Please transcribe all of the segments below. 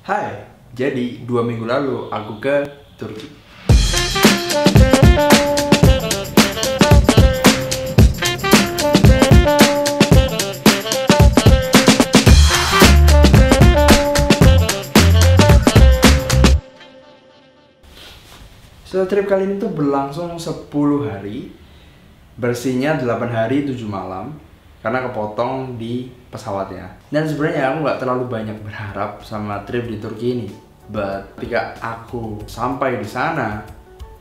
Hai, jadi 2 minggu lalu aku ke Turki. So, trip kali ini tuh berlangsung 10 hari, bersihnya 8 hari 7 malam, karena kepotong di pesawatnya. Dan sebenarnya aku nggak terlalu banyak berharap sama trip di Turki ini, but ketika aku sampai di sana,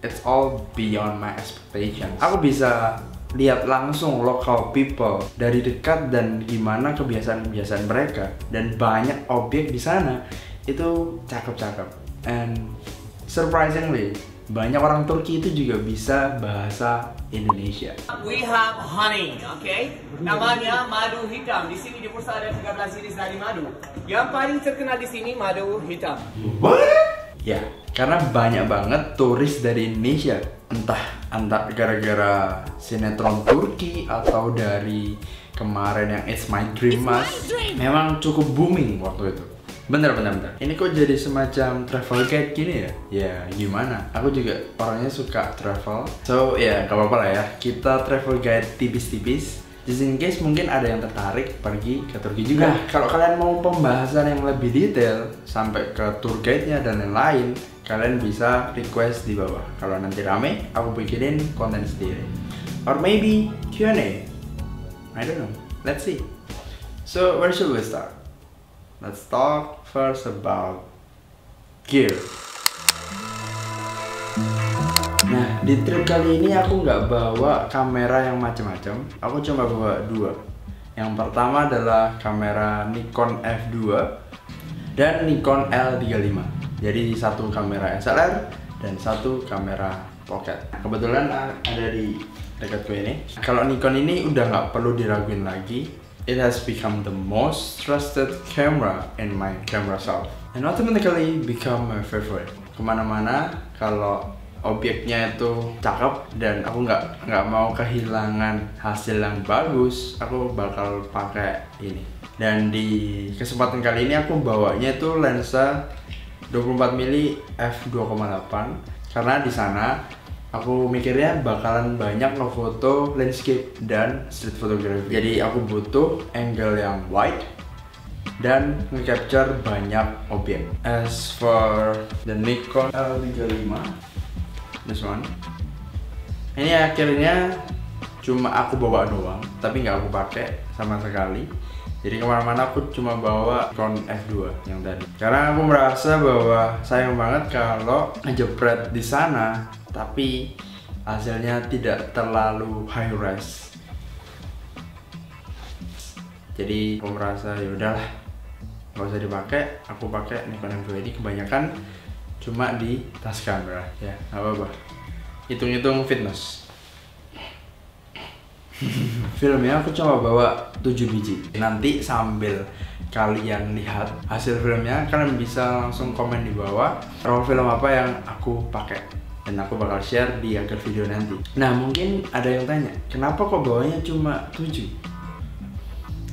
it's all beyond my expectation. Aku bisa lihat langsung local people dari dekat dan gimana kebiasaan-kebiasaan mereka, dan banyak objek di sana itu cakep-cakep. And surprisingly, banyak orang Turki itu juga bisa bahasa Indonesia. We have honey, okay? Namanya madu hitam. Di sini di Bursa ada 13 jenis dari madu. Yang paling terkenal di sini madu hitam. What? Ya, karena banyak banget turis dari Indonesia. Entah gara-gara sinetron Turki atau dari kemarin yang It's My Dream Mas. Memang cukup booming waktu itu. Bentar. Ini kok jadi semacam travel guide gini ya? Ya gimana? Aku juga orangnya suka travel. So ya gak apa-apa lah ya. Kita travel guide tipis-tipis. Just in case mungkin ada yang tertarik pergi ke Turki juga. Nah, kalau kalian mau pembahasan yang lebih detail sampai ke tour guide-nya dan lain-lain, kalian bisa request di bawah. Kalau nanti rame, aku bikinin konten sendiri. Or maybe Q&A. I don't know. Let's see. So where should we start? Let's talk first about gear. Nah, di trip kali ini aku nggak bawa kamera yang macam-macam. Aku cuma bawa 2. Yang pertama adalah kamera Nikon F2 dan Nikon L35. Jadi satu kamera SLR dan satu kamera pocket. Kebetulan ada di dekatku ini. Kalau Nikon ini udah nggak perlu diraguin lagi. It has become the most trusted camera in my camera shop and automatically become my favorite. Kemana-mana kalau objeknya itu cakep dan aku nggak mau kehilangan hasil yang bagus, aku bakal pakai ini. Dan di kesempatan kali ini aku bawanya itu lensa 24mm f2.8 karena di sana aku mikirnya bakalan banyak ngefoto landscape dan street photography. Jadi aku butuh angle yang wide dan nge-capture banyak objek. As for the Nikon L35, this one, ini akhirnya cuma aku bawa doang, tapi nggak aku pakai sama sekali. Jadi kemana-mana aku cuma bawa Nikon F2 yang tadi. Karena aku merasa bahwa sayang banget kalau ngejepret di sana tapi hasilnya tidak terlalu high res. Jadi aku merasa ya udahlah, nggak usah dipakai. Aku pakai Nikon F2 ini kebanyakan cuma di tas kamera. Ya nggak apa-apa. Hitung-hitung fitness. Filmnya aku cuma bawa 7 biji. Nanti sambil kalian lihat hasil filmnya, kalian bisa langsung komen di bawah roll film apa yang aku pakai, dan aku bakal share di akhir video nanti. Nah, mungkin ada yang tanya, kenapa kok bawanya cuma 7?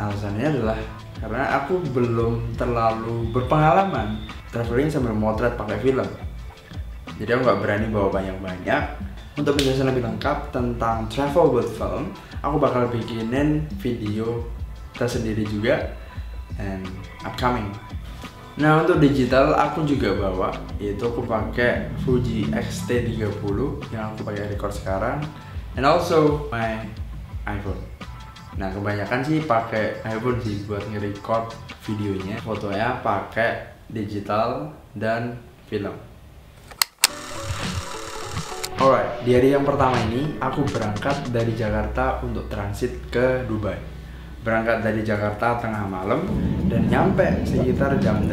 Alasannya adalah karena aku belum terlalu berpengalaman traveling sambil motret pakai film. Jadi aku nggak berani bawa banyak-banyak. Untuk penjelasan lebih lengkap tentang travel with film, aku bakal bikinin video tersendiri juga and upcoming. Nah, untuk digital aku juga bawa, yaitu aku pakai Fuji X-T30 yang aku pakai record sekarang, and also my iPhone. Nah, kebanyakan sih pakai iPhone sih buat nge-record videonya, fotonya pakai digital dan film. Alright, di hari yang pertama ini aku berangkat dari Jakarta untuk transit ke Dubai. Berangkat dari Jakarta tengah malam dan nyampe sekitar jam 8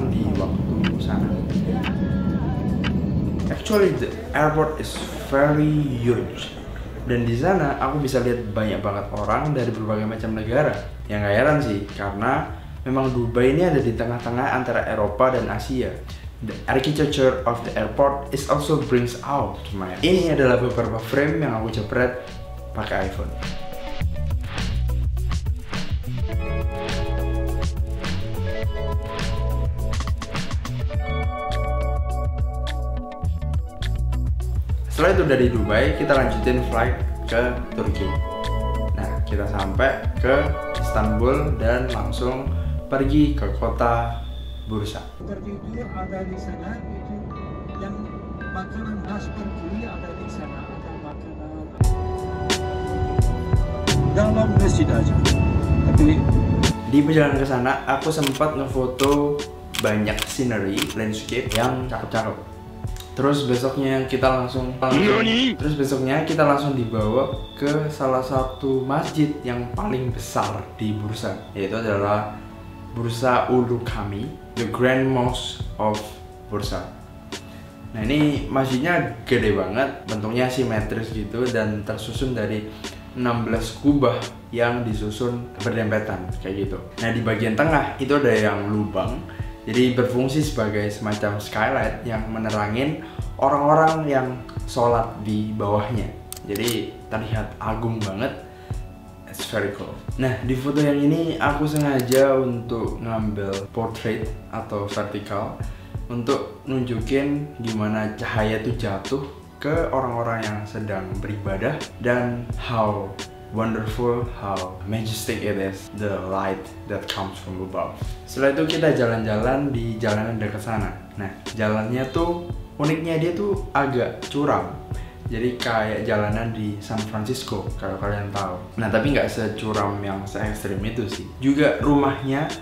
di waktu sana. Actually, the airport is very huge. Dan di sana aku bisa lihat banyak banget orang dari berbagai macam negara. Yang gak heran sih, karena memang Dubai ini ada di tengah-tengah antara Eropa dan Asia. The architecture of the airport is also brings out to my. Ini adalah beberapa frame yang aku jepret pakai iPhone. Setelah itu dari Dubai kita lanjutin flight ke Turki. Nah, kita sampai ke Istanbul dan langsung pergi ke kota Bursa. Terjujur ada di sana itu yang makanan khas Turki ada di sana, ada makanan dalam masjid aja. Tapi di perjalanan ke sana aku sempat ngefoto banyak scenery landscape yang cakep-cakep. Terus besoknya kita langsung dibawa ke salah satu masjid yang paling besar di Bursa, yaitu adalah Bursa Ulu Cami, the Grand Mosque of Bursa. Nah, ini masjidnya gede banget, bentuknya simetris gitu dan tersusun dari 16 kubah yang disusun berdempetan kayak gitu. Nah, di bagian tengah itu ada yang lubang, jadi berfungsi sebagai semacam skylight yang menerangin orang-orang yang sholat di bawahnya. Jadi terlihat agung banget. It's very cool. Nah, di foto yang ini aku sengaja untuk ngambil portrait atau vertikal untuk nunjukin gimana cahaya itu jatuh ke orang-orang yang sedang beribadah dan how wonderful, how majestic it is, the light that comes from above. Setelah itu kita jalan-jalan di jalanan dekat sana. Nah, jalannya tuh uniknya dia tuh agak curam. Jadi kayak jalanan di San Francisco kalau kalian tahu. Nah, tapi nggak securam yang se-ekstrim itu sih. Juga rumahnya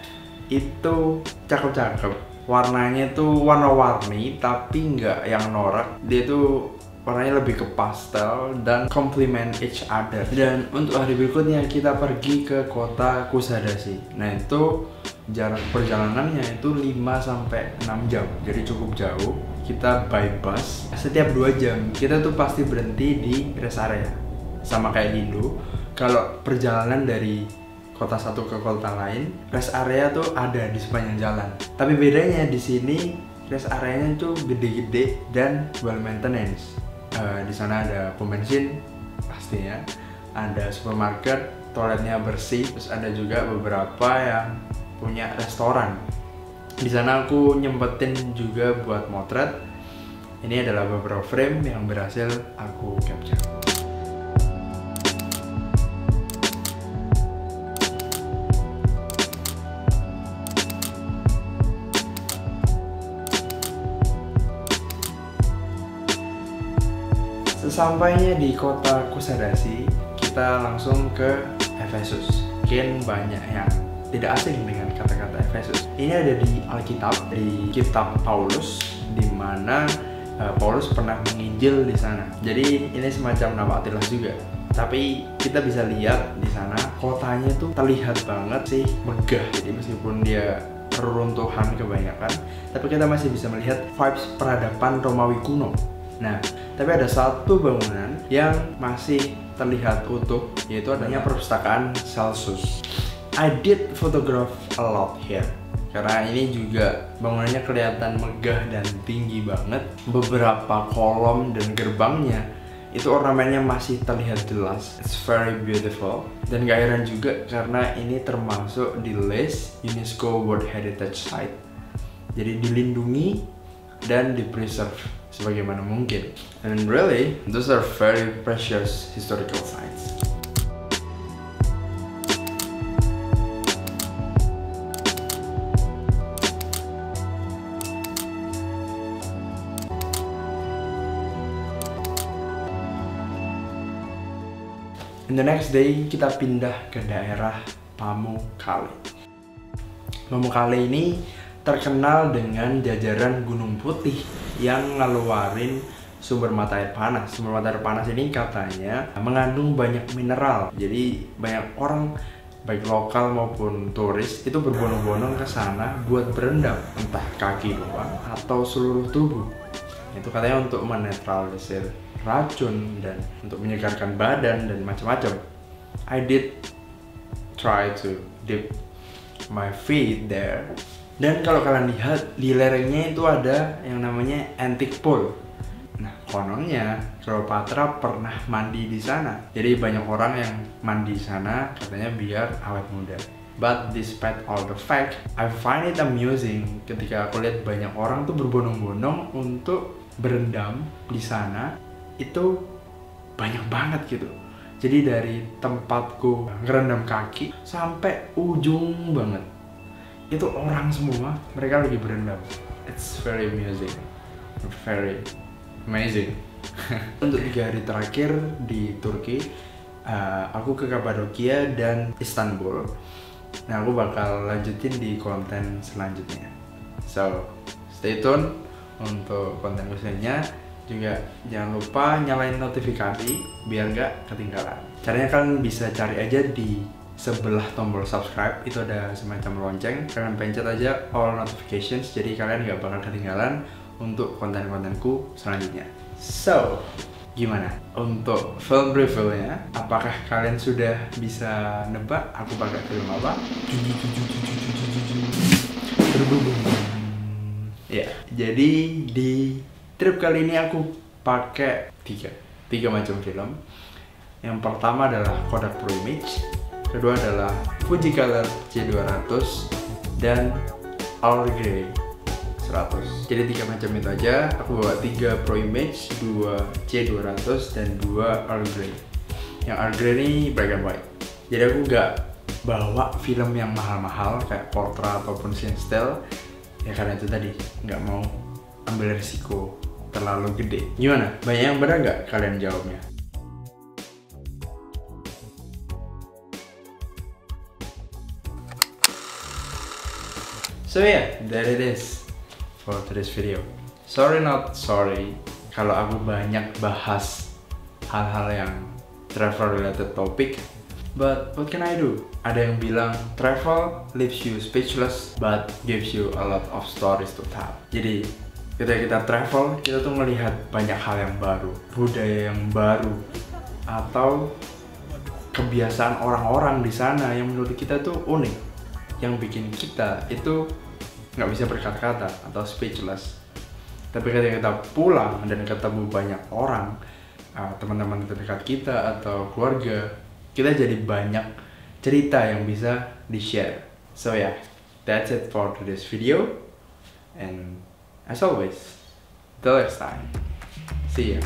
itu cakep-cakep. Warnanya tuh warna-warni tapi nggak yang norak. Dia tuh warnanya lebih ke pastel dan complement each other. Dan untuk hari berikutnya kita pergi ke kota Kusadasi. Nah, itu jarak perjalanannya itu 5-6 jam, jadi cukup jauh. Kita by bus setiap 2 jam kita tuh pasti berhenti di rest area. Sama kayak di Indo, kalau perjalanan dari kota satu ke kota lain, rest area tuh ada di sepanjang jalan. Tapi bedanya di sini rest areanya tuh gede-gede dan well maintenance. Di sana ada pom bensin pastinya, ada supermarket, toiletnya bersih, terus ada juga beberapa yang punya restoran. Di sana aku nyempetin juga buat motret. Ini adalah beberapa frame yang berhasil aku capture. Sesampainya di kota Kusadasi, kita langsung ke Efesus. Mungkin banyak yang tidak asing dengan kata-kata Efesus. Ini ada di Alkitab, di kitab Paulus, di mana Paulus pernah menginjil di sana. Jadi ini semacam nama Atilas juga. Tapi kita bisa lihat di sana kotanya tuh terlihat banget sih megah. Jadi meskipun dia reruntuhan kebanyakan, tapi kita masih bisa melihat vibes peradaban Romawi kuno. Nah, tapi ada satu bangunan yang masih terlihat utuh, yaitu adanya perpustakaan Celsus. I did photograph a lot here karena ini juga bangunannya kelihatan megah dan tinggi banget. Beberapa kolom dan gerbangnya itu ornamennya masih terlihat jelas. It's very beautiful. Dan gak heran juga karena ini termasuk di list UNESCO World Heritage Site. Jadi dilindungi dan di-preserve sebagaimana mungkin. And really, those are very precious historical sites. In the next day, kita pindah ke daerah Pamukkale. Pamukkale ini terkenal dengan jajaran gunung putih yang ngeluarin sumber mata air panas. Sumber mata air panas ini katanya mengandung banyak mineral. Jadi banyak orang baik lokal maupun turis itu berbondong-bondong ke sana buat berendam, entah kaki doang atau seluruh tubuh. Itu katanya untuk menetralisir racun dan untuk menyegarkan badan dan macam-macam. I did try to dip my feet there. Dan kalau kalian lihat di lerengnya itu ada yang namanya antique pool. Nah, kononnya Cleopatra pernah mandi di sana. Jadi banyak orang yang mandi di sana katanya biar awet muda. But despite all the fact, I find it amusing ketika aku lihat banyak orang tuh berbondong-bondong untuk berendam di sana itu banyak banget gitu. Jadi dari tempatku ngerendam kaki sampai ujung banget itu orang semua, mereka lagi berendam. It's very amusing, very amazing. Untuk 3 hari terakhir di Turki, aku ke Kapadokia dan Istanbul. Nah, aku bakal lanjutin di konten selanjutnya. So, stay tune untuk konten selanjutnya. Juga jangan lupa nyalain notifikasi biar nggak ketinggalan. Caranya kalian bisa cari aja di sebelah tombol subscribe, itu ada semacam lonceng. Kalian pencet aja all notifications, jadi kalian nggak bakal ketinggalan untuk konten-kontenku selanjutnya. So, gimana untuk film reviewnya? Apakah kalian sudah bisa nebak aku pakai film apa? Ya, jadi di trip kali ini aku pakai tiga macam film. Yang pertama adalah Kodak Pro Image, kedua adalah Fujicolor C200, dan Earl Grey 100. Jadi 3 macam itu aja. Aku bawa 3 Pro Image, 2 C200, dan 2 Earl Grey. Yang Earl Grey ini black and white. Jadi aku nggak bawa film yang mahal-mahal kayak Portra ataupun Scene Still. Ya karena itu tadi, nggak mau ambil risiko terlalu gede. Gimana? Banyak yang benar nggak kalian jawabnya? So yeah, that it is for today's video. Sorry not sorry kalau aku banyak bahas hal-hal yang travel related topic. But what can I do? Ada yang bilang travel leaves you speechless but gives you a lot of stories to tell. Jadi ketika kita travel, kita tuh melihat banyak hal yang baru, budaya yang baru, atau kebiasaan orang-orang di sana yang menurut kita tuh unik, yang bikin kita itu nggak bisa berkata-kata atau speechless. Tapi ketika kita pulang dan ketemu banyak orang, teman-teman terdekat kita atau keluarga, kita jadi banyak cerita yang bisa di-share. So yeah, that's it for today's video. And as always, till next time, see ya.